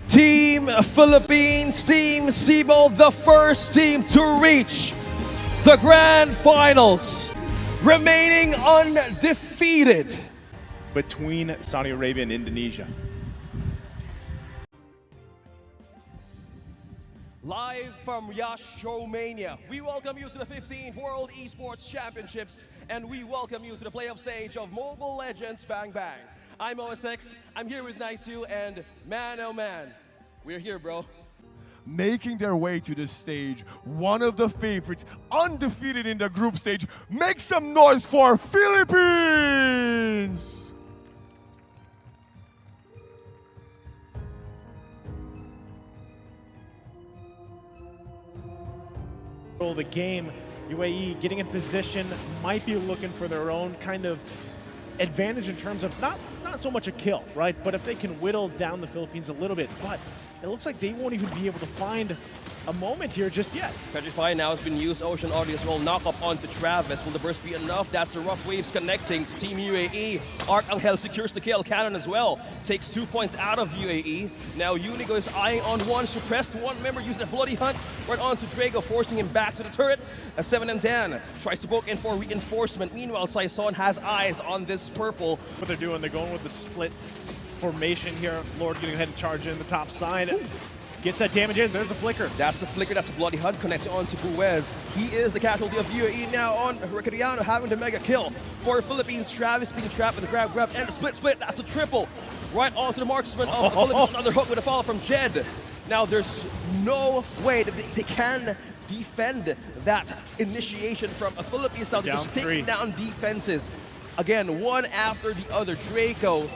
Team Philippines, Team Cebu, the first team to reach the grand finals, remaining undefeated. Between Saudi Arabia and Indonesia. Live from Yash Romania, we welcome you to the 15th World Esports Championships, and we welcome you to the playoff stage of Mobile Legends Bang Bang. I'm OSX, I'm here with Nice2, and man oh man, we're here, bro. Making their way to the stage, one of the favorites, undefeated in the group stage. Make some noise for Philippines! The game, UAE getting in position, might be looking for their own kind of advantage in terms of not so much a kill, right? But if they can whittle down the Philippines a little bit, but it looks like they won't even be able to find a moment here just yet. Petrify now has been used, Ocean Audi as well, knock up onto Travis. Will the burst be enough? That's the rough waves connecting to Team UAE. Arcangel secures the kill, Cannon as well. Takes 2 points out of UAE. Now Unigo is eyeing on one, suppressed one member, using a bloody hunt right onto Drago, forcing him back to the turret. As 7M Dan tries to poke in for reinforcement. Meanwhile, Saison has eyes on this purple. What they're doing, they're going with the split formation here. Lord getting ahead and charge in the top side. Ooh. Gets that damage in, there's the flicker. That's the flicker, that's a bloody hunt connected on to Buez. He is the casualty of UAE now on Ricariano having the mega kill. For Philippines, Travis being trapped with the grab, and the split, that's a triple. Right onto the marksman of the Philippines, another hook with a follow from Jed. Now there's no way that they can defend that initiation from a Philippines now. They're just taking down defenses. Again, one after the other. Draco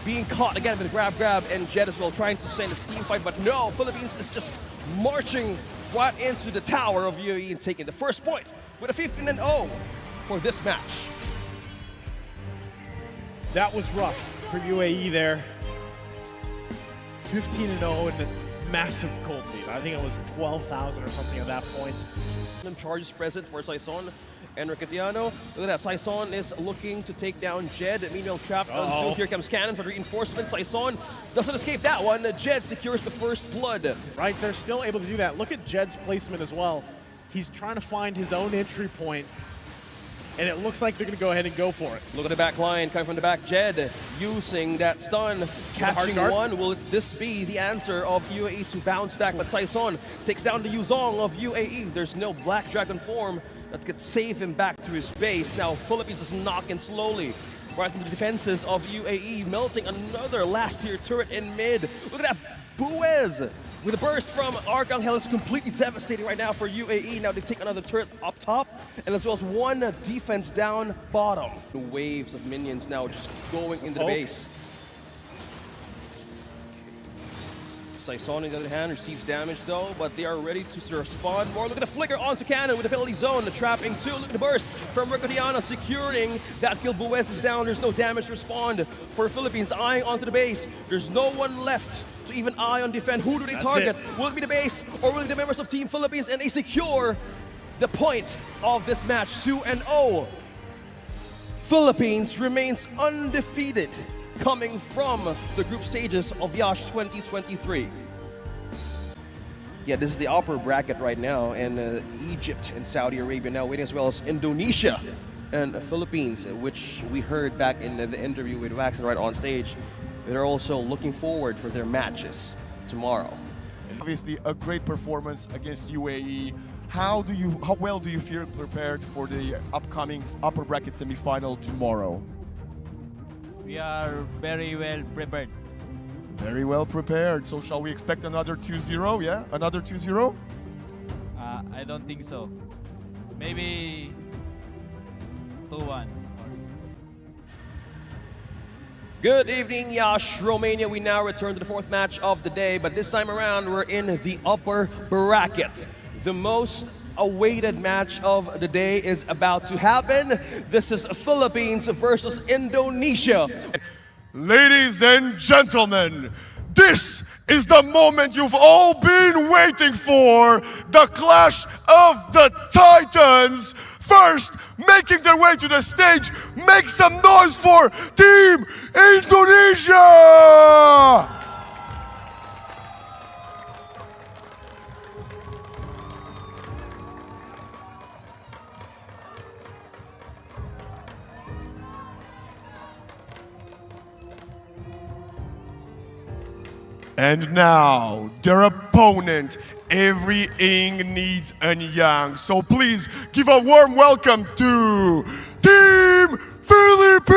being caught again with a grab, and Jed as well trying to send a team fight, but no, Philippines is just marching right into the tower of UAE and taking the first point with a 15-0 for this match. That was rough for UAE there. 15-0 and a massive cold lead. I think it was 12,000 or something at that point. Charges present for Saison and Ricatiano. Look at that, Saison is looking to take down Jed. Meanwhile, trapped on Zoom. Here comes Cannon for the reinforcement. Saison doesn't escape that one. Jed secures the first blood. Right, they're still able to do that. Look at Jed's placement as well. He's trying to find his own entry point, and it looks like they're going to go ahead and go for it. Look at the back line coming from the back. Jed using that stun, catching one. Will this be the answer of UAE to bounce back? But Saison takes down the Yuzong of UAE. There's no Black Dragon form that could save him back to his base. Now Philippines is knocking slowly right into the defenses of UAE, melting another last tier turret in mid. Look at that, Buez with a burst from Arcangel is completely devastating right now for UAE. Now they take another turret up top, and as well as one defense down bottom. The waves of minions now just going into the base. Saison, on the other hand, receives damage though, but they are ready to respond more. Look at the flicker onto Cannon with the penalty zone, the trapping too. Look at the burst from Ricodiano securing that kill. Buez is down, there's no damage to respond for Philippines, eyeing onto the base. There's no one left to even eye on defend. Who do they target? Will it be the base or will it be the members of Team Philippines? And they secure the point of this match, 2-0. Philippines remains undefeated, coming from the group stages of Yash 2023. Yeah, this is the upper bracket right now, and Egypt and Saudi Arabia now waiting, as well as Indonesia and Philippines, which we heard back in the interview with Waxon right on stage. They're also looking forward for their matches tomorrow. Obviously, a great performance against UAE. How well do you feel prepared for the upcoming upper bracket semifinal tomorrow? We are very well prepared. Very well prepared. So shall we expect another 2-0? Yeah, another 2-0? I don't think so. Maybe 2-1. Good evening, Yash Romania. We now return to the fourth match of the day, but this time around we're in the upper bracket. The most awaited match of the day is about to happen. This is Philippines versus Indonesia. Ladies and gentlemen, this is the moment you've all been waiting for. The clash of the Titans. First, making their way to the stage, make some noise for Team Indonesia! And now, their opponent, every Ing needs a Yang. So please give a warm welcome to Team Philippines!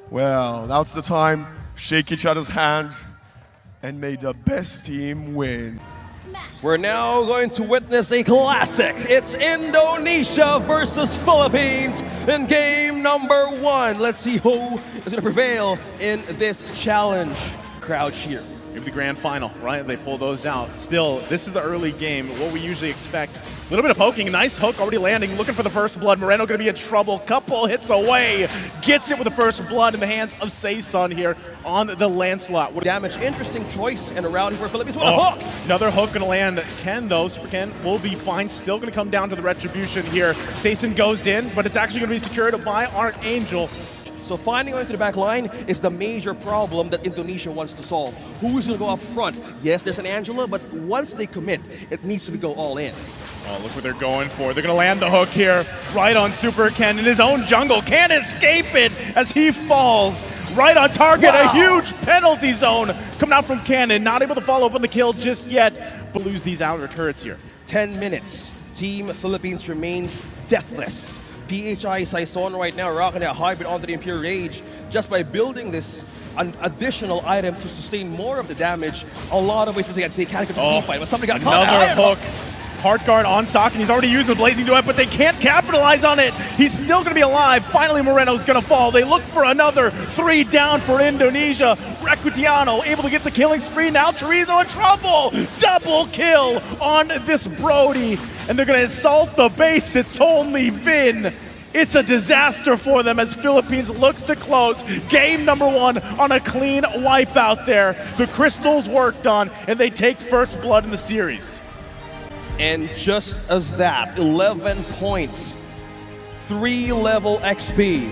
Well, now's the time. Shake each other's hand and may the best team win. We're now going to witness a classic. It's Indonesia versus Philippines in game number 1. Let's see who is going to prevail in this challenge. Crowd cheer. Maybe the grand final, right? They pull those out. Still, this is the early game, what we usually expect. A little bit of poking, nice hook already landing, looking for the first blood. Moreno gonna be in trouble, couple hits away. Gets it with the first blood in the hands of Saison here on the Lancelot. What Damage, interesting choice and a round for Philippines. What a hook! Another hook gonna land. Ken though, Super Ken will be fine. Still gonna come down to the retribution here. Saison goes in, but it's actually gonna be secured by Archangel. So finding going to the back line is the major problem that Indonesia wants to solve. Who's going to go up front? Yes, there's an Angela, but once they commit, it needs to go all in. Oh, look what they're going for. They're going to land the hook here right on Super Ken in his own jungle. Can't escape it as he falls right on target. Wow. A huge penalty zone coming out from Cannon. Not able to follow up on the kill just yet, but lose these outer turrets here. 10 minutes. Team Philippines remains deathless. PHI Saison right now rocking that hybrid onto the Impure Rage just by building this an additional item to sustain more of the damage. A lot of ways they can't get to the fight, but somebody got caught. Another hook. Heart guard on Sock, and he's already used the Blazing Duet, but they can't capitalize on it. He's still going to be alive. Finally, Moreno's going to fall. They look for another 3 down for Indonesia. Recutiano able to get the killing spree. Now Chorizo in trouble. Double kill on this Brody. And they're going to assault the base. It's only Vin. It's a disaster for them as Philippines looks to close game number 1 on a clean wipeout there. The crystals worked on, and they take first blood in the series. And just as that, 11 points, 3 level XP.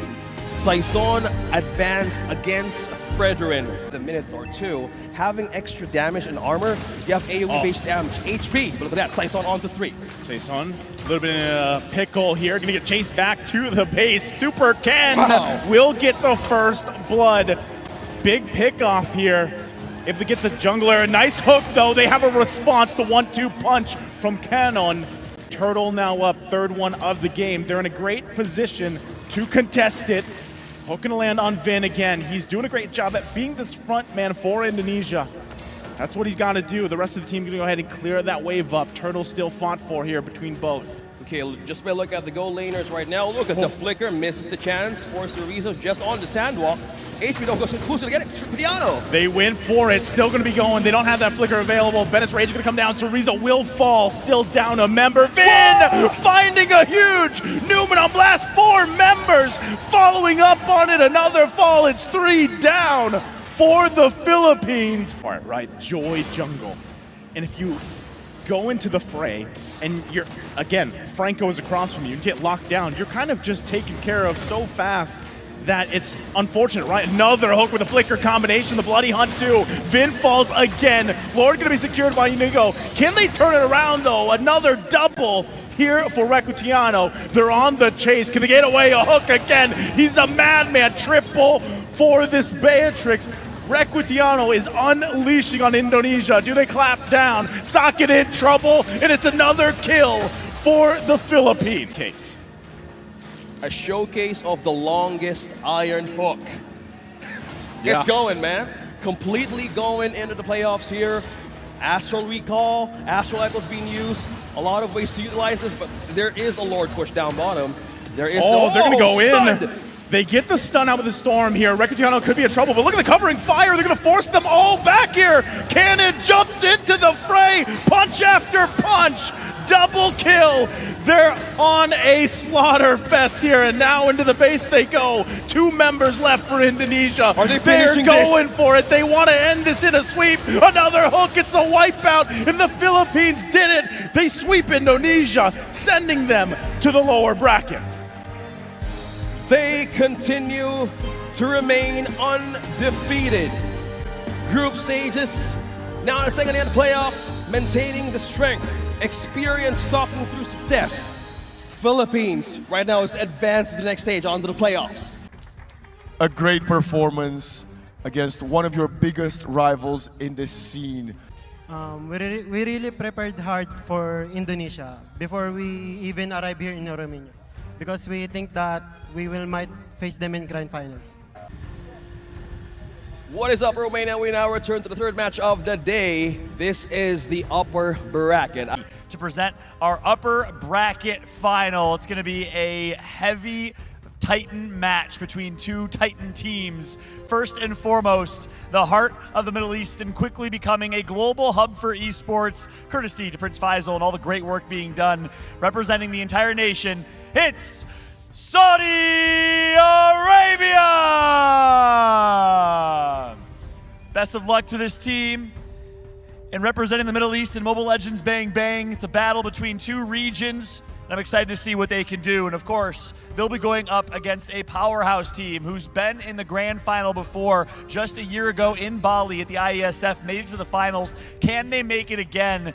Saison advanced against Fredrin. A minute or 2, having extra damage and armor, you have AoE-based damage, HP. But look at that, Saison on to 3. Saison, a little bit in a pickle here, gonna get chased back to the base. Super Ken will get the first blood. Big pick off here. If they get the jungler, a nice hook though, they have a response, the 1-2 punch from Cannon. Turtle now up, 3rd one of the game. They're in a great position to contest it. Hook gonna land on Vin again. He's doing a great job at being this front man for Indonesia. That's what he's got to do. The rest of the team gonna go ahead and clear that wave up. Turtle still fought for here between both. Okay, just by look at the goal laners right now. Look at the flicker, misses the chance. Forces Chorizo just on the sandwalk. HP don't go, so who's gonna get it? Cristiano. They win for it, still gonna be going. They don't have that flicker available. Bennett's Rage is gonna come down. Chorizo will fall, still down a member. Vin finding a huge Newman on blast. 4 members following up on it. Another fall, it's 3 down for the Philippines. All right, Joy Jungle. And if you go into the fray and you're, again, Franco is across from you, get locked down, you're kind of just taken care of so fast that it's unfortunate, right? Another hook with a flicker combination, the Bloody Hunt too. Vin falls again. Lord gonna be secured by Inigo. Can they turn it around though? Another double here for Recutiano. They're on the chase. Can they get away? A hook again. He's a madman. Triple for this Beatrix. Recutiano is unleashing on Indonesia. Do they clap down? Socket in trouble, and it's another kill for the Philippine case. A showcase of the longest iron hook. Yeah. It's going, man. Completely going into the playoffs here. Astral Recall, Astral Echo's being used. A lot of ways to utilize this, but there is a Lord push down bottom. There is they're gonna go stunned. in. They get the stun out with the storm here. Recutiano could be in trouble, but look at the covering fire. They're gonna force them all back here. Cannon jumps into the fray. Punch after punch. Double kill. They're on a slaughter fest here, and now into the base they go. 2 members left for Indonesia. Are they They're finishing going this? for it. They want to end this in a sweep. Another hook. It's a wipeout, and the Philippines did it. They sweep Indonesia, sending them to the lower bracket. They continue to remain undefeated. Group stages, now in the second hand playoffs, maintaining the strength, experience stalking through success. Philippines right now is advanced to the next stage, onto the playoffs. A great performance against one of your biggest rivals in this scene. We really prepared hard for Indonesia before we even arrive here in Romania, because we think that we might face them in grand finals. What is up, Romania? We now return to the third match of the day. This is the upper bracket. To present our upper bracket final. It's going to be a heavy Titan match between two Titan teams. First and foremost, the heart of the Middle East and quickly becoming a global hub for esports, courtesy to Prince Faisal and all the great work being done representing the entire nation. It's Saudi Arabia! Best of luck to this team. And representing the Middle East in Mobile Legends Bang Bang, it's a battle between two regions. And I'm excited to see what they can do. And of course, they'll be going up against a powerhouse team who's been in the grand final before just a year ago in Bali at the IESF, made it to the finals. Can they make it again?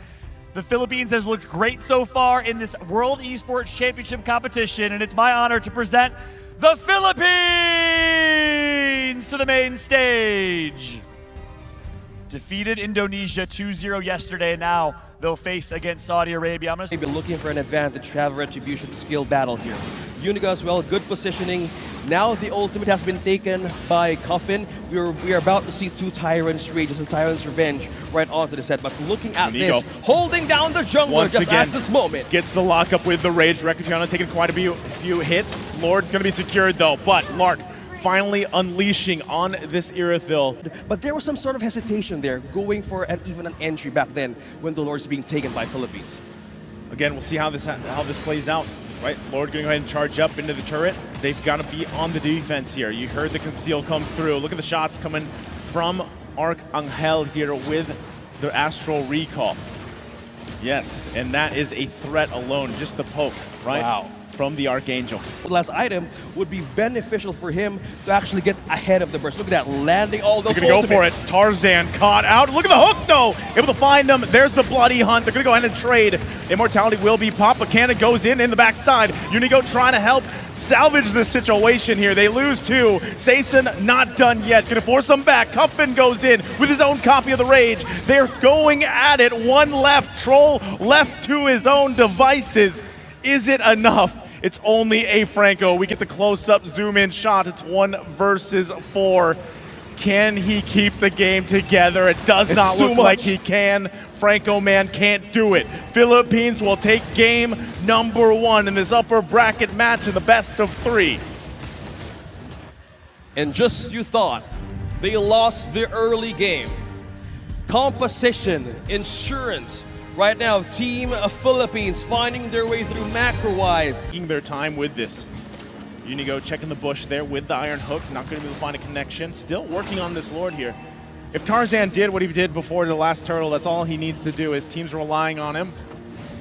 The Philippines has looked great so far in this World Esports Championship competition, and it's my honor to present the Philippines to the main stage. Defeated Indonesia 2-0 yesterday, and now they'll face against Saudi Arabia. I'm going to Maybe looking for an advantage, travel retribution skill battle here. Unigo as well, good positioning. Now the ultimate has been taken by Coffin. We are about to see two Tyrants Rages and Tyrants Revenge right onto the set. But looking at Unigo this, holding down the jungler once just again at this moment. gets the lockup with the Rage. Recatiano taking quite a few hits. Lord's going to be secured though, but Lark finally unleashing on this Irithyll. But there was some sort of hesitation there, going for even an entry back then when the Lord's being taken by Philippines. Again, we'll see how this plays out. Right, Lord going to go ahead and charge up into the turret. They've got to be on the defense here. You heard the conceal come through. Look at the shots coming from Arcangel here with the Astral Recall. Yes, and that is a threat alone, just the poke, right? Wow. From the Archangel. The last item would be beneficial for him to actually get ahead of the burst. Look at that, landing all those They're going to go for it. Tarzan caught out. Look at the hook, though. Able to find them. There's the Bloody Hunt. They're going to go ahead and trade. Immortality will be popped, but Cannon goes in the backside. Unigo trying to help salvage the situation here. They lose two. Sason not done yet. Going to force them back. Cuffin goes in with his own copy of the Rage. They're going at it. One left. Troll left to his own devices. Is it enough? It's only a Franco. We get the close-up zoom-in shot. It's 1 versus 4. Can he keep the game together? It does not look like he can. Franco man can't do it. Philippines will take game number 1 in this upper bracket match in the best of 3. And just you thought, they lost the early game. Composition, insurance. Right now, Team Philippines finding their way through macro-wise. Taking their time with this. Unigo checking the bush there with the Iron Hook. Not going to be able to find a connection. Still working on this Lord here. If Tarzan did what he did before the last turtle, that's all he needs to do. His team's relying on him.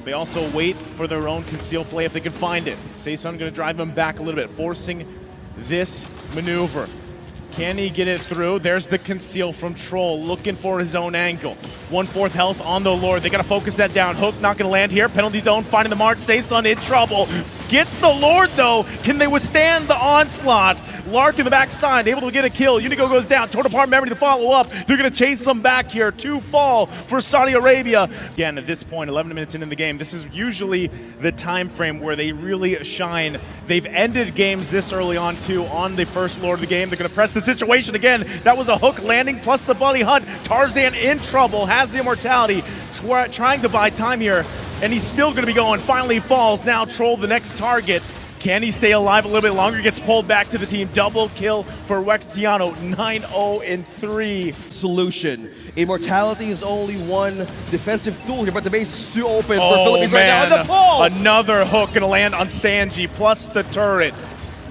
They also wait for their own conceal play if they can find it. Sason going to drive him back a little bit, forcing this maneuver. Can he get it through? There's the conceal from Troll, looking for his own angle. 1/4 health on the Lord. They got to focus that down. Hook not going to land here. Penalty zone, finding the mark. Sason in trouble. Gets the Lord, though. Can they withstand the onslaught? Lark in the backside, able to get a kill. Unigo goes down. Torn apart memory to follow up. They're going to chase them back here. 2 fall for Saudi Arabia. Again, at this point, 11 minutes into the game, this is usually the time frame where they really shine. They've ended games this early on, too, on the first Lord of the game. They're going to press the situation again. That was a hook landing plus the Bloody Hunt. Tarzan in trouble, has the immortality, trying to buy time here, and he's still going to be going. Finally falls. Now Troll, the next target. Can he stay alive a little bit longer? Gets pulled back to the team. Double kill for Recatiano. 9-0-3. Solution. Immortality is only one defensive tool here, but the base is too open for Philippines right now. And the pull! Another hook going to land on Sanji, plus the turret.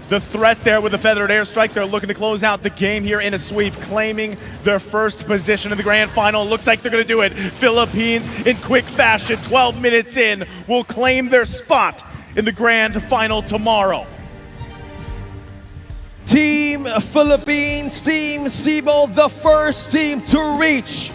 The threat there with the feathered airstrike. They're looking to close out the game here in a sweep, claiming their first position in the grand final. Looks like they're going to do it. Philippines, in quick fashion, 12 minutes in, will claim their spot in the grand final tomorrow. Team Philippines, Team Cebu, the first team to reach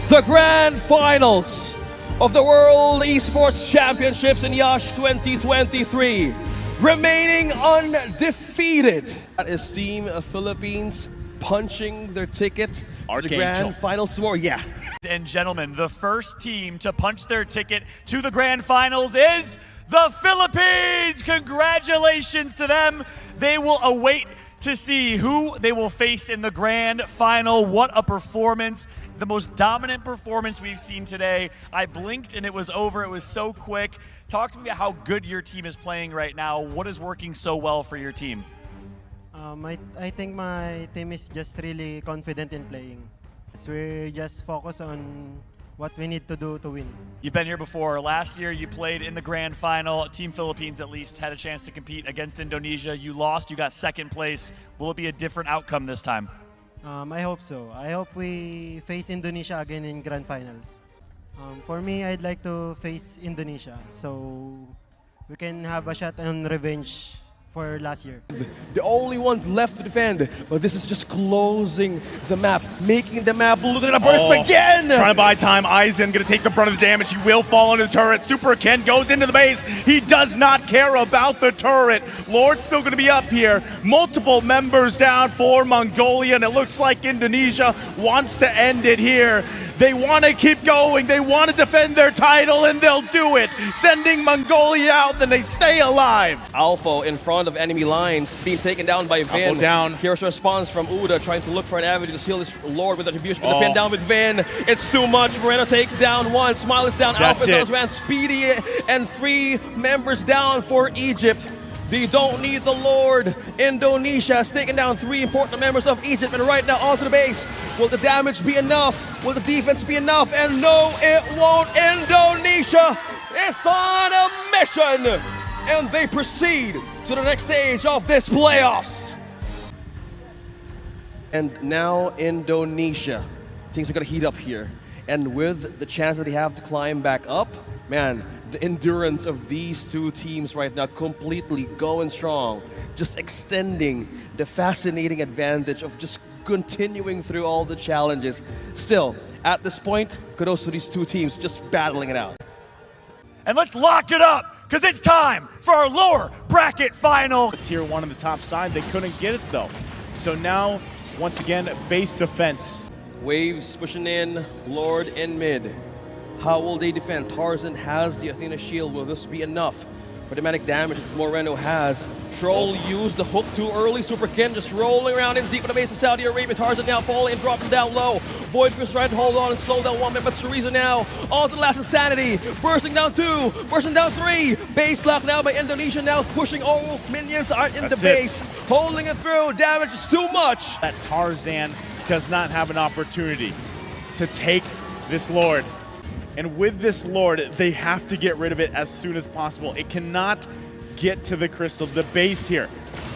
the grand finals of the World Esports Championships in Yash 2023, remaining undefeated. That is Team Philippines punching their ticket to the grand finals tomorrow. Yeah. And gentlemen, the first team to punch their ticket to the grand finals is the Philippines. Congratulations to them. They will await to see who they will face in the grand final. What a performance. The most dominant performance we've seen today. I blinked and it was over. It was so quick. Talk to me about how good your team is playing right now. What is working so well for your team? I think my team is just really confident in playing. We're just focused on what we need to do to win. You've been here before. Last year you played in the grand final. Team Philippines at least had a chance to compete against Indonesia. You lost, you got second place. Will it be a different outcome this time? I hope so. I hope we face Indonesia again in grand finals. For me, I'd like to face Indonesia so we can have a shot on revenge for last year. The only one left to defend, but this is just closing the map, making the map look at a burst again! Trying to buy time. Aizen gonna take the brunt of the damage. He will fall into the turret. Super Ken goes into the base. He does not care about the turret. Lord's still gonna be up here. Multiple members down for Mongolia, and it looks like Indonesia wants to end it here. They want to keep going. They want to defend their title, and they'll do it. Sending Mongolia out, then they stay alive. Alpha in front of enemy lines, being taken down by Vin. Alpha down. Here's a response from Uda, trying to look for an avenue to seal this Lord with attribution. But the pin down with Vin. It's too much. Moreno takes down one. Smile is down. That's Alpha it. goes around. Speedy and 3 members down for Egypt. They don't need the Lord. Indonesia has taken down 3 important members of Egypt, and right now onto the base. Will the damage be enough? Will the defense be enough? And no, it won't. Indonesia is on a mission, and they proceed to the next stage of this playoffs. And now Indonesia. Things are gonna heat up here. And with the chance that they have to climb back up, man, the endurance of these two teams right now completely going strong, just extending the fascinating advantage of just continuing through all the challenges. Still, at this point, kudos to these two teams just battling it out. And let's lock it up, because it's time for our lower bracket final. Tier 1 on the top side, they couldn't get it though. So now, once again, base defense. Waves pushing in, Lord in mid. How will they defend? Tarzan has the Athena shield. Will this be enough for the dramatic damage that Moreno has? Troll used the hook too early. Super Ken just rolling around in deep in the base of Saudi Arabia. Tarzan now falling and dropping down low. Void Chris trying to hold on and slow down one man, but Chorizo now on to the last Insanity. Bursting down 2, bursting down 3. Base lock now by Indonesia, now pushing all minions are in the base. Holding it through. Damage is too much. That Tarzan does not have an opportunity to take this Lord. And with this Lord, they have to get rid of it as soon as possible. It cannot get to the crystal, the base here.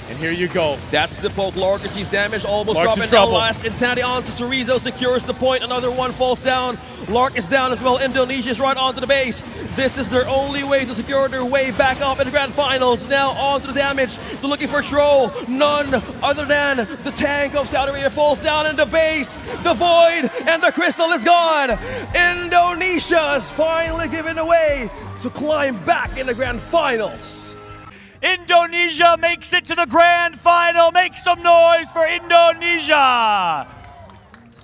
And here you go. That's the poke. Lark achieves damage, almost Lark's dropping in trouble. down last. Insanity onto Chorizo, secures the point. Another one falls down. Lark is down as well. Indonesia's right onto the base. This is their only way to secure their way back up in the grand finals. Now onto the damage. They're looking for Troll. None other than the tank of Saudi Arabia falls down in the base. The void and the crystal is gone. Indonesia is finally given away to climb back in the grand finals. Indonesia makes it to the grand final. Make some noise for Indonesia.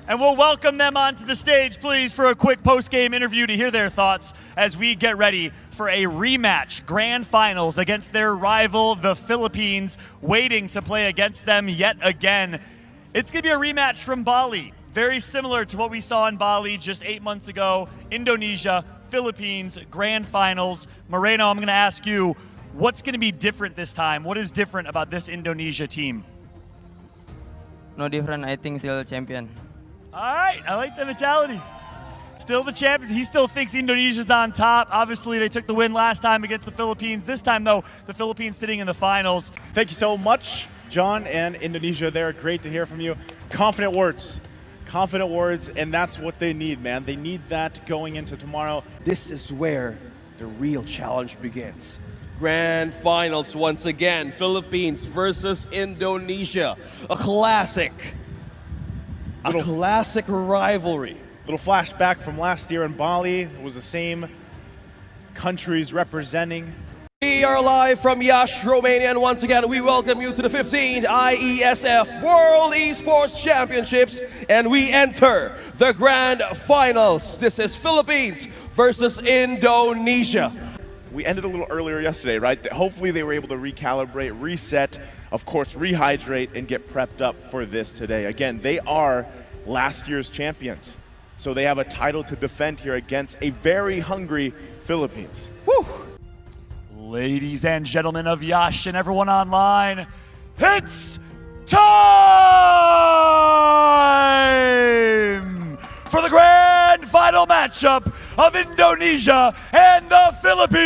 And we'll welcome them onto the stage, please, for a quick post-game interview to hear their thoughts as we get ready for a rematch, grand finals against their rival, the Philippines, waiting to play against them yet again. It's going to be a rematch from Bali, very similar to what we saw in Bali just 8 months ago. Indonesia, Philippines, grand finals. Moreno, I'm going to ask you, what's going to be different this time? What is different about this Indonesia team? No different, I think still champion. All right, I like the mentality. Still the champions. He still thinks Indonesia's on top. Obviously, they took the win last time against the Philippines. This time, though, the Philippines sitting in the finals. Thank you so much, John and Indonesia. They're great to hear from you. Confident words, and that's what they need, man. They need that going into tomorrow. This is where the real challenge begins. Grand finals once again. Philippines versus Indonesia. A classic rivalry. Little flashback from last year in Bali. It was the same countries representing. We are live from Yash, Romania, and once again we welcome you to the 15th IESF World Esports Championships, and we enter the grand finals. This is Philippines versus Indonesia. We ended a little earlier yesterday, right? Hopefully they were able to recalibrate, reset, of course, rehydrate, and get prepped up for this today. Again, they are last year's champions, so they have a title to defend here against a very hungry Philippines. Woo! Ladies and gentlemen of Yash and everyone online, it's time for the grand final matchup of Indonesia and the Philippines.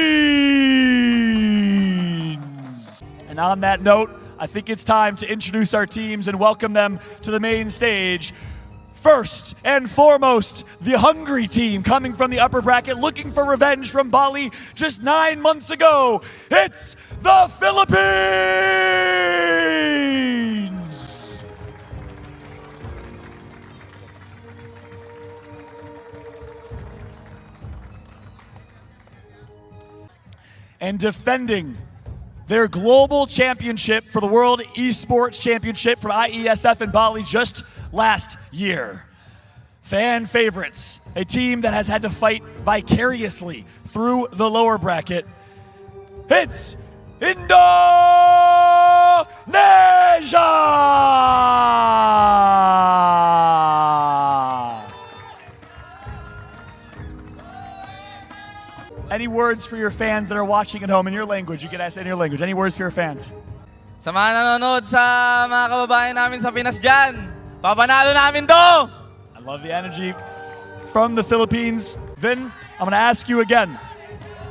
And on that note, I think it's time to introduce our teams and welcome them to the main stage. First and foremost, the hungry team coming from the upper bracket, looking for revenge from Bali just 9 months ago. It's the Philippines! And defending their global championship for the World Esports Championship from IESF in Bali just last year. Fan favorites, a team that has had to fight vicariously through the lower bracket. It's Indonesia! Any words for your fans that are watching at home in your language? You can ask in your language. Any words for your fans? Sa mga nanonood sa mga kababayan namin sa Pinas dyan, papanalo namin to! I love the energy from the Philippines. Vin, I'm going to ask you again.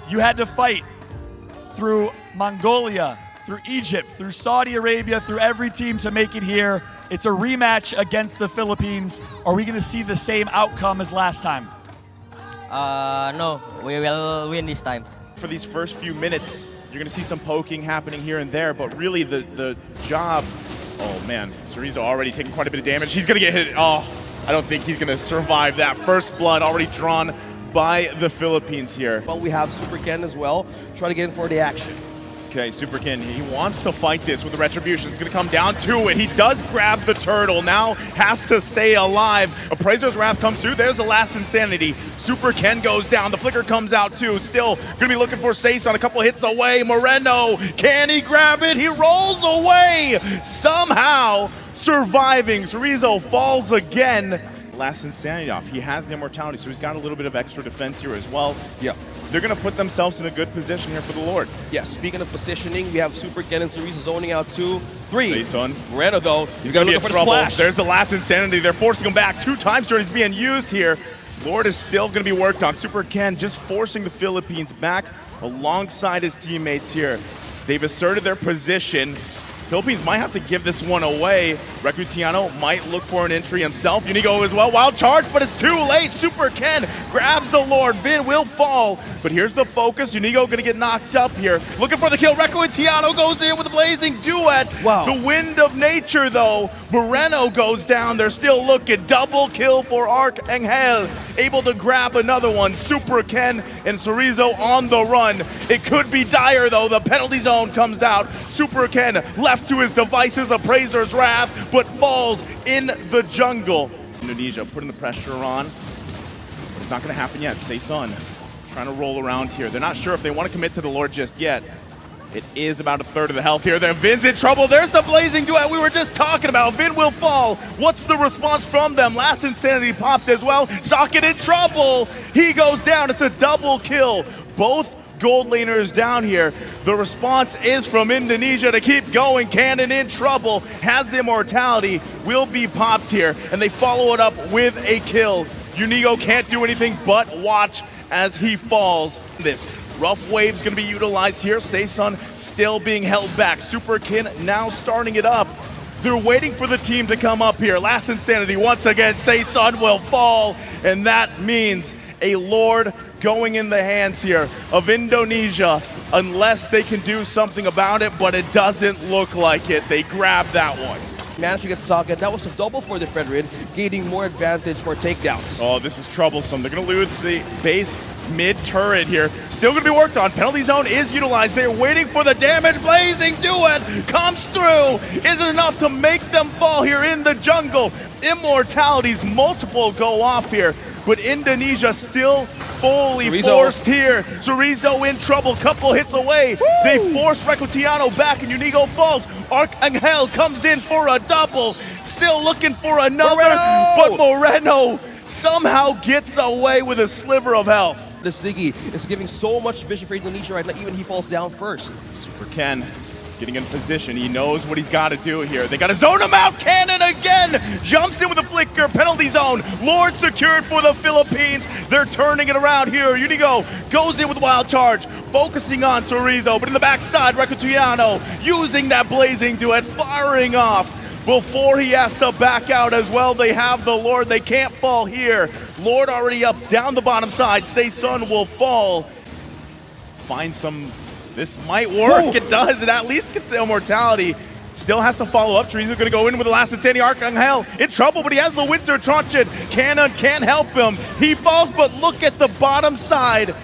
You had to fight through Mongolia, through Egypt, through Saudi Arabia, through every team to make it here. It's a rematch against the Philippines. Are we going to see the same outcome as last time? No, we will win this time. For these first few minutes, you're going to see some poking happening here and there, but really the job... Oh man, Chorizo already taking quite a bit of damage. He's going to get hit. Oh, I don't think he's going to survive that. First blood already drawn by the Philippines here. Well, we have Super Ken as well, trying to get in for the action. Okay, Super Ken, he wants to fight this with the Retribution. It's going to come down to it. He does grab the turtle, now has to stay alive. Appraiser's Wrath comes through. There's the last Insanity. Super Ken goes down. The Flicker comes out too. Still going to be looking for Sason. A couple hits away. Moreno, can he grab it? He rolls away. Somehow surviving. Chorizo falls again. Last Insanity off. He has the immortality, so he's got a little bit of extra defense here as well. Yeah. They're going to put themselves in a good position here for the Lord. Yeah, speaking of positioning, we have Super Ken and Chorizo zoning out 2-3. Sason. Moreno, though, He's going to be in trouble. The There's the last Insanity. They're forcing him back 2 times. He's being used here. Lord is still going to be worked on. Super Ken just forcing the Philippines back alongside his teammates here. They've asserted their position. Philippines might have to give this one away. Recutiano might look for an entry himself. Unigo as well. Wild charge, but it's too late. Super Ken grabs the Lord. Vin will fall, but here's the focus. Unigo going to get knocked up here. Looking for the kill. Recutiano goes in with a blazing duet. Wow. The wind of nature, though. Moreno goes down. They're still looking. Double kill for Arcangel. Able to grab another one. Super Ken and Chorizo on the run. It could be dire, though. The penalty zone comes out. Super Ken left to his devices, Appraiser's Wrath, but falls in the jungle. Indonesia putting the pressure on, but it's not going to happen yet. Sason trying to roll around here. They're not sure if they want to commit to the Lord just yet. It is about a third of the health here. Then Vin's in trouble. There's the blazing duet we were just talking about. Vin will fall. What's the response from them? Last Insanity popped as well. Socket in trouble. He goes down. It's a double kill. Both gold laners down here. The response is from Indonesia to keep going. Cannon in trouble, has the immortality, will be popped here, and they follow it up with a kill. Unigo can't do anything but watch as he falls. This rough wave's gonna be utilized here. Sason still being held back. Super Ken now starting it up. They're waiting for the team to come up here. Last Insanity once again. Sason will fall, and that means a Lord going in the hands here of Indonesia, unless they can do something about it, but it doesn't look like it. They grab that one. managed to get Saga. That was a double for the Federin, gaining more advantage for takedowns. Oh, this is troublesome. They're going to lose the base mid-turret here. Still going to be worked on. Penalty zone is utilized. They're waiting for the damage. Blazing Duet comes through. Isn't enough to make them fall here in the jungle. Immortalities, multiple go off here, but Indonesia still fully forced here. Chorizo in trouble, couple hits away. Woo! They force Recutiano back and Unigo falls. Arcangel comes in for a double, still looking for another, but Moreno somehow gets away with a sliver of health. This Diggy is giving so much vision for Indonesia right now, even he falls down first. Super Ken getting in position. He knows what he's got to do here. They got to zone him out. Cannon again jumps in with a flicker. Penalty zone. Lord secured for the Philippines. They're turning it around here. Unigo goes in with wild charge, focusing on Chorizo, but in the backside, Recutiano using that blazing duet, firing off before he has to back out as well. They have the Lord. They can't fall here. Lord already up down the bottom side. Saison will fall. Find some. This might work. Whoa. It does. It at least gets the immortality. Still has to follow up. Chorizo going to go in with the last Insanity. Arcangel in trouble, but he has the Winter Truncheon. Cannon can't help him. He falls, but look at the bottom side.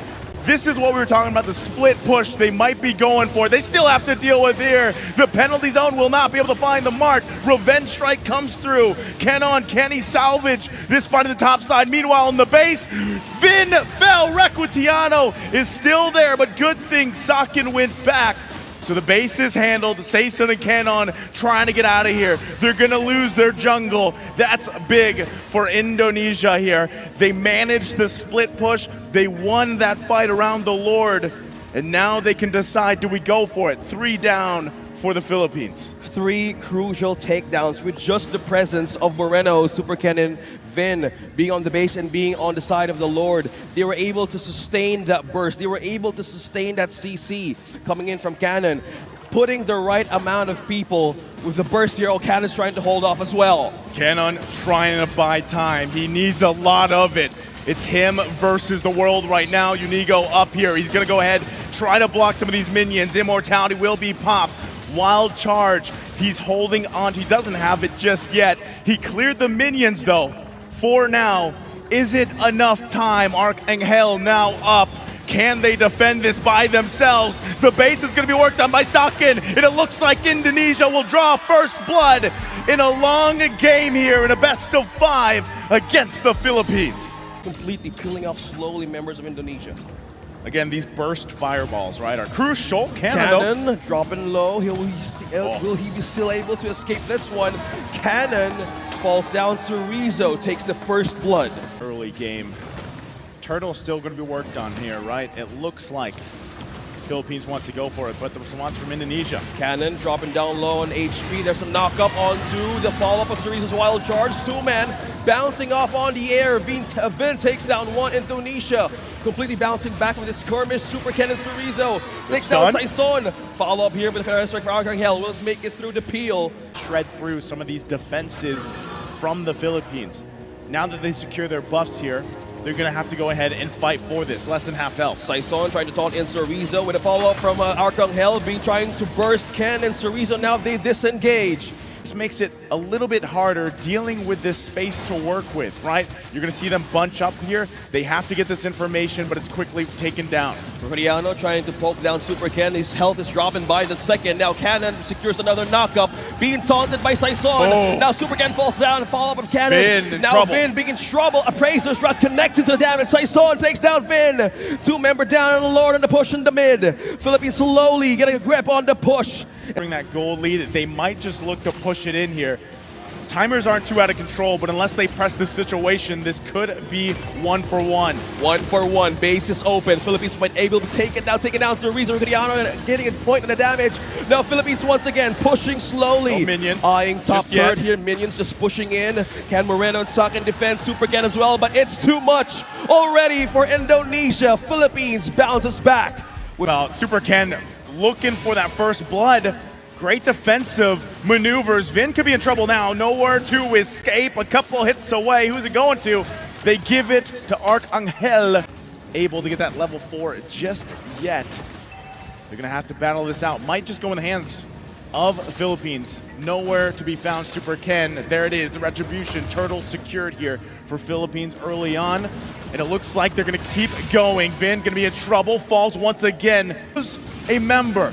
This is what we were talking about, the split push they might be going for. They still have to deal with here. The penalty zone will not be able to find the mark. Revenge Strike comes through. Can he salvage this fight at the top side? Meanwhile, in the base, Vin fell. Recutiano is still there, but good thing Sakin went back. So the base is handled. Saison and Canon trying to get out of here. They're going to lose their jungle. That's big for Indonesia here. They managed the split push. They won that fight around the Lord. And now they can decide, do we go for it? 3 down for the Philippines. 3 crucial takedowns with just the presence of Moreno, Super Cannon, Vin being on the base and being on the side of the Lord. They were able to sustain that burst. They were able to sustain that CC coming in from Cannon, putting the right amount of people with the burst here. Cannon's trying to hold off as well. Cannon trying to buy time. He needs a lot of it. It's him versus the world right now. Unigo up here. He's going to go ahead, try to block some of these minions. Immortality will be popped. Wild charge. He's holding on. He doesn't have it just yet. He cleared the minions though. For now, is it enough time? Arcangel now up. Can they defend this by themselves? The base is going to be worked on by Sakin, and it looks like Indonesia will draw first blood in a long game here in a best of 5 against the Philippines. Completely peeling off slowly members of Indonesia. Again, these burst fireballs, right, are crucial. Cannon dropping low. Will he be still able to escape this one? Cannon falls down. Chorizo takes the first blood. Early game. Turtle's still going to be worked on here, right? It looks like Philippines wants to go for it, but the response from Indonesia. Cannon dropping down low on HP. There's some knock-up onto the follow-up of Chorizo's wild charge. 2-man bouncing off on the air. Vin takes down 1. Indonesia completely bouncing back with his skirmish. Super Cannon Chorizo takes down Saison. Follow-up here with the Federal Strike for Arcangel. Will make it through the peel. Shred through some of these defenses from the Philippines. Now that they secure their buffs here, they're going to have to go ahead and fight for this. Less than half health. Saison trying to taunt in Chorizo with a follow-up from Arcangel, being trying to burst Ken and Chorizo. Now they disengage. This makes it a little bit harder dealing with this space to work with, right? You're going to see them bunch up here. They have to get this information, but it's quickly taken down. Recutiano trying to poke down Super Ken. His health is dropping by the second. Now Cannon secures another knockup, being taunted by Saison. Oh. Now Super Ken falls down. Follow-up of Cannon. Vin in now trouble. Vin being in trouble. Appraiser's Rock connecting to the damage. Saison takes down Vin. 2-member down on the Lord and the push in the mid. Philippines slowly getting a grip on the push. Bring that gold lead. They might just look to push it in here. Timers aren't too out of control, but unless they press the situation, this could be 1-for-1. 1-for-1. Base is open. Philippines might able to take it down. Take it down to Rizzo. Recutiano getting a point on the damage. Now Philippines once again pushing slowly. No minions. Eyeing top Just yet. turret here. Minions just pushing in. Can Moreno and Sakin defend? Super Ken as well, but it's too much already for Indonesia. Philippines bounces back. Well, Super Ken looking for that first blood. Great defensive maneuvers. Vin could be in trouble now. Nowhere to escape. A couple hits away. Who's it going to? They give it to Arcangel. Able to get that level 4 just yet. They're going to have to battle this out. Might just go in the hands of Philippines. Nowhere to be found. Super Ken, there it is, the retribution. Turtle secured here for Philippines early on. And it looks like they're gonna keep going. Vin gonna be in trouble, falls once again. A member.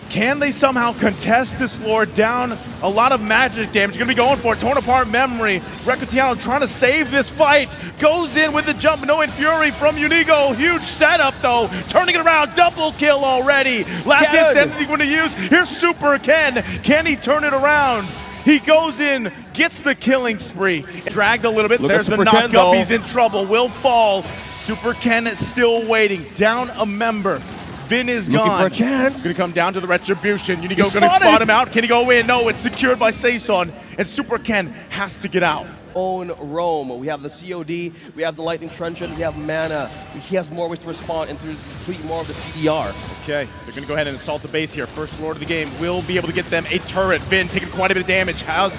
Can they somehow contest this Lord down? A lot of magic damage. Gonna be going for it. Torn apart memory. Recutiano trying to save this fight. Goes in with the jump. No Fury from Unigo. Huge setup though. Turning it around. Double kill already. Last insanity going to use. Here's Super Ken. Can he turn it around? He goes in, gets the killing spree. Dragged a little bit. There's the knock up. He's in trouble. Will fall. Super Ken is still waiting. Down a member. Vin is gone. Looking for a chance. Gonna come down to the retribution. Unigo gonna spot him out. Can he go in? No, it's secured by Saison. And Super Ken has to get out. Own Rome. We have the COD, we have the Lightning Truncheon, we have Mana. He has more ways to respond and to complete more of the CDR. Okay, they're gonna go ahead and assault the base here. First Lord of the game will be able to get them a turret. Vin taking quite a bit of damage. Has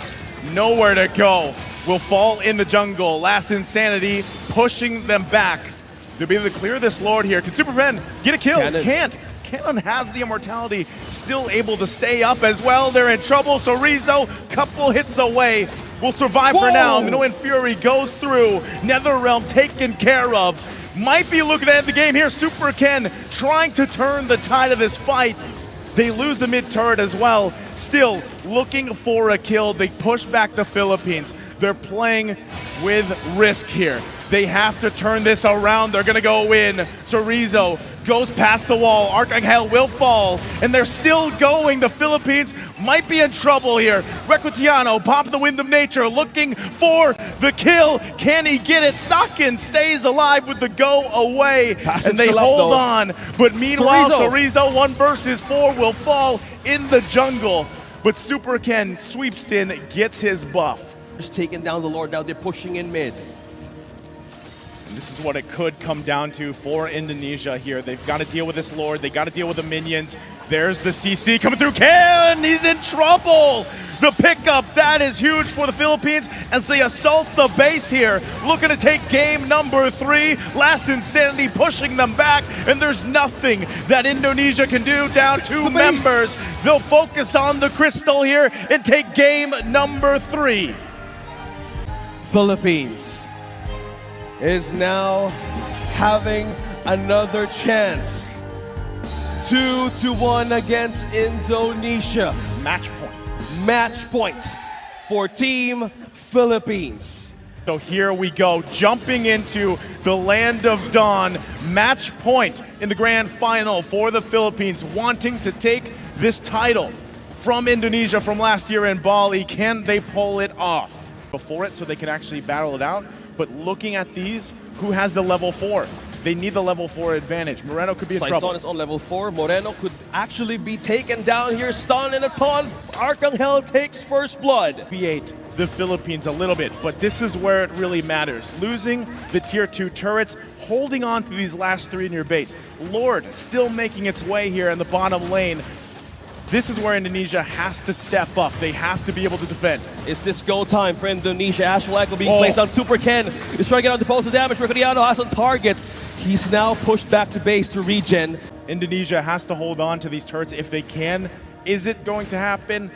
nowhere to go. Will fall in the jungle. Last Insanity pushing them back. They'll be able to clear this Lord here. Can Super Ken get a kill? Can't. Cannon has the immortality, still able to stay up as well. They're in trouble, so Rizzo, couple hits away, will survive for now. Mino Fury goes through. Netherrealm taken care of. Might be looking to end the game here. Super Ken trying to turn the tide of this fight. They lose the mid turret as well. Still looking for a kill. They push back the Philippines. They're playing with risk here. They have to turn this around. They're gonna go in. Chorizo goes past the wall. Archangel will fall, and they're still going. The Philippines might be in trouble here. Recutiano, pop the Wind of Nature, looking for the kill. Can he get it? Sakin stays alive with the go away, and they hold on. But meanwhile, Chorizo 1 versus 4 will fall in the jungle. But Super Ken sweeps in, gets his buff. Just taking down the Lord, now they're pushing in mid. And this is what it could come down to for Indonesia here. They've got to deal with this Lord. They got to deal with the minions. There's the CC coming through. Ken, he's in trouble. The pickup, that is huge for the Philippines as they assault the base here. Looking to take game number 3. Last Insanity pushing them back, and there's nothing that Indonesia can do. Down 2 members. They'll focus on the crystal here and take game number 3. Philippines is now having another chance. 2-1 against Indonesia. Match point. Match point for Team Philippines. So here we go, jumping into the Land of Dawn. Match point in the grand final for the Philippines, wanting to take this title from Indonesia from last year in Bali. Can they pull it off before it so they can actually battle it out? But looking at these, who has the level 4? They need the level 4 advantage. Moreno could be in trouble. Saison is on level 4. Moreno could actually be taken down here. Stun and a taunt. Archangel takes first blood. B8 the Philippines a little bit, but this is where it really matters. Losing the tier 2 turrets, holding on to these last 3 in your base. Lord still making its way here in the bottom lane. This is where Indonesia has to step up. They have to be able to defend. Is this go time for Indonesia? Ashwag being placed on Super Ken. He's trying to get out the postal damage. Recutiano has on target. He's now pushed back to base to regen. Indonesia has to hold on to these turrets if they can. Is it going to happen?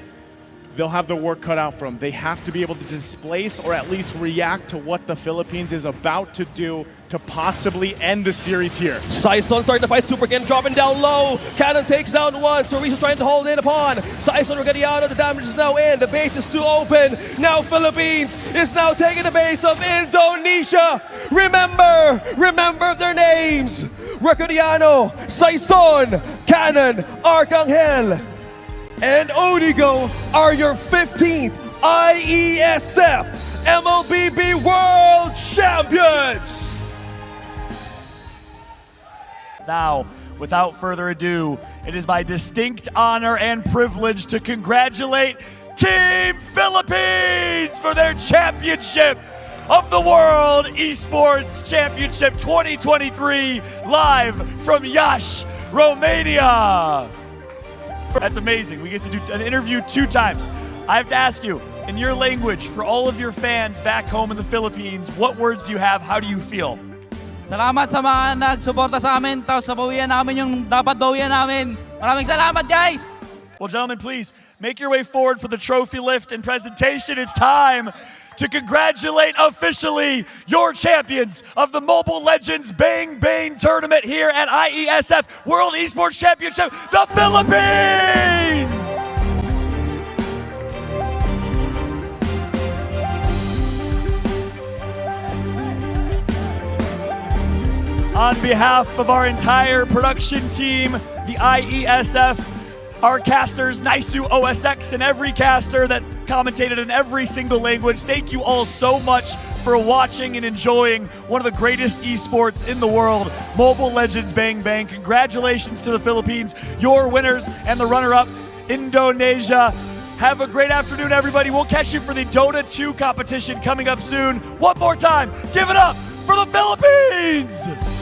They'll have their work cut out for them. They have to be able to displace or at least react to what the Philippines is about to do to possibly end the series here. Saison starting to fight Super Ken, dropping down low. Cannon takes down one. Chorizo trying to hold in upon. Saison Recutiano, the damage is now in. The base is too open. Now Philippines is now taking the base of Indonesia. Remember their names. Recutiano, Saison, Cannon, Archangel, and Odigo are your 15th IESF Mlbb World Champions! Now, without further ado, it is my distinct honor and privilege to congratulate Team Philippines for their championship of the World Esports Championship 2023, live from Iași, Romania. That's amazing. We get to do an interview 2 times. I have to ask you, in your language, for all of your fans back home in the Philippines, what words do you have? How do you feel? Salamat sa mga nagsuporta sa amin, tapos nabawian namin yung dapat bawian namin. Maraming salamat, guys! Well, gentlemen, please make your way forward for the trophy lift and presentation. It's time to congratulate officially your champions of the Mobile Legends Bang Bang tournament here at IESF World Esports Championship, the Philippines! On behalf of our entire production team, the IESF, our casters, Naisu, OSX, and every caster that commentated in every single language, thank you all so much for watching and enjoying one of the greatest esports in the world, Mobile Legends Bang Bang. Congratulations to the Philippines, your winners, and the runner-up, Indonesia. Have a great afternoon, everybody. We'll catch you for the Dota 2 competition coming up soon. One more time, give it up for the Philippines!